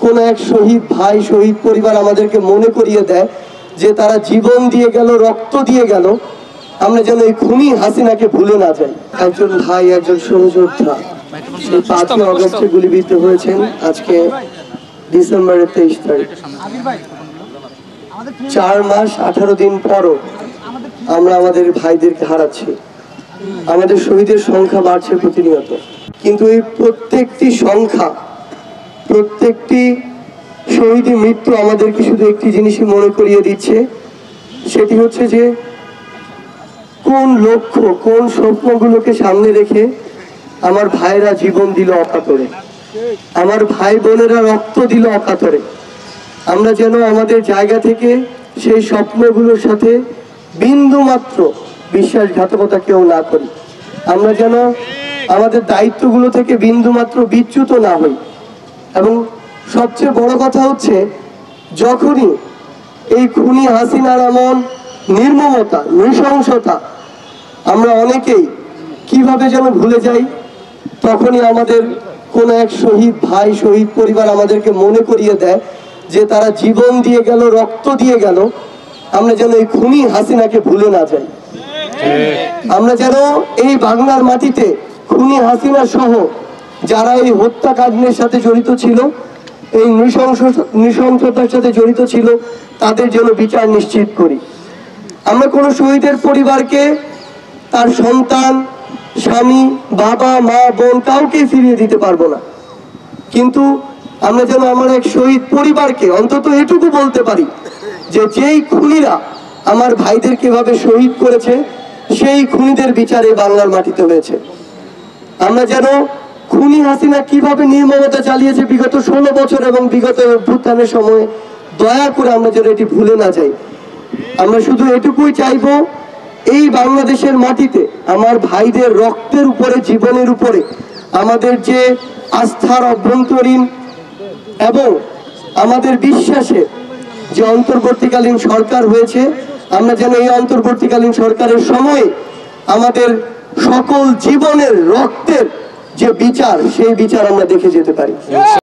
কোন এক শহীদ ভাই শহীদ পরিবার আমাদেরকে মনে করিয়ে দেয় যে তারা জীবন দিয়ে গেল, রক্ত দিয়ে গেল, আমরা যেন এই খুনি হাসিনাকে ভুলে না যাই। একজন ভাই, একজন সহযোদ্ধা সেই 5ই আগস্টে গুলিবিদ্ধ হয়েছেন আজকে ডিসেম্বরের 23 তারিখ। 4 মাস 18 দিন পরও আমরা আমাদের ভাইদেরকে হারাচ্ছি। আমাদের শহীদের সংখ্যা বাড়ছে প্রতিনিয়ত, কিন্তু এই প্রত্যেকটি সংখ্যা, প্রত্যেকটি শহীদের মৃত্যু আমাদেরকে শুধু একটি জিনিসই মনে করিয়ে দিচ্ছে, সেটি হচ্ছে যে কোন লক্ষ্য, কোন স্বপ্নগুলোকে সামনে রেখে আমার ভাইরা জীবন দিল অকাতরে, আমার ভাই বোনেরা রক্ত দিল অকাতরে। আমরা যেন আমাদের জায়গা থেকে সেই স্বপ্নগুলোর সাথে বিন্দু মাত্র বিশ্বাসঘাতকতা কেউ না করি। আমরা যেন আমাদের দায়িত্বগুলো থেকে বিন্দু মাত্র বিচ্যুত না হই। এবং সবচেয়ে বড় কথা হচ্ছে, যখনই এই খুনি হাসিনার এমন নির্মমতা, নৃশংসতা আমরা অনেকেই কিভাবে যেন ভুলে যাই, তখনই আমাদের কোন এক শহীদ ভাই শহীদ পরিবার আমাদেরকে মনে করিয়ে দেয় যে তারা জীবন দিয়ে গেল, রক্ত দিয়ে গেল, আমরা যেন এই খুনি হাসিনাকে ভুলে না যাই। আমরা যেন এই বাংলার মাটিতে খুনি হাসিনা সহ যারা এই হত্যাকাণ্ডের সাথে জড়িত ছিল, এই নৃশংসতার সাথে জড়িত ছিল, তাদের জন্য বিচার নিশ্চিত করি। আমরা কোনো শহীদের পরিবারকে তার সন্তান, স্বামী, বাবা, মা, বোন কাউকে ফিরিয়ে দিতে পারবো না, কিন্তু আমরা যেন আমার এক শহীদ পরিবারকে অন্তত এটুকু বলতে পারি যে যেই খুনিরা আমার ভাইদেরকে এভাবে শহীদ করেছে, সেই খুনিদের বিচারে বাংলার মাটিতে হয়েছে। আমরা যেন খুনি হাসিনা কিভাবে নির্মমতা চালিয়েছে বিগত 16 বছর এবং বিগত অভ্যুত্থানের সময়, দয়া করে আমরা যেন এটি ভুলে না যাই। আমরা শুধু এটুকুই চাইবো, এই বাংলাদেশের মাটিতে আমার ভাইদের রক্তের উপরে, জীবনের উপরে আমাদের যে আস্থার অভ্যন্তরীণ এবং আমাদের বিশ্বাসের যে অন্তর্বর্তীকালীন সরকার হয়েছে, আমরা যেন এই অন্তর্বর্তীকালীন সরকারের সময় আমাদের সকল জীবনের রক্তের যে বিচার, সেই বিচার আমরা দেখে যেতে পারি।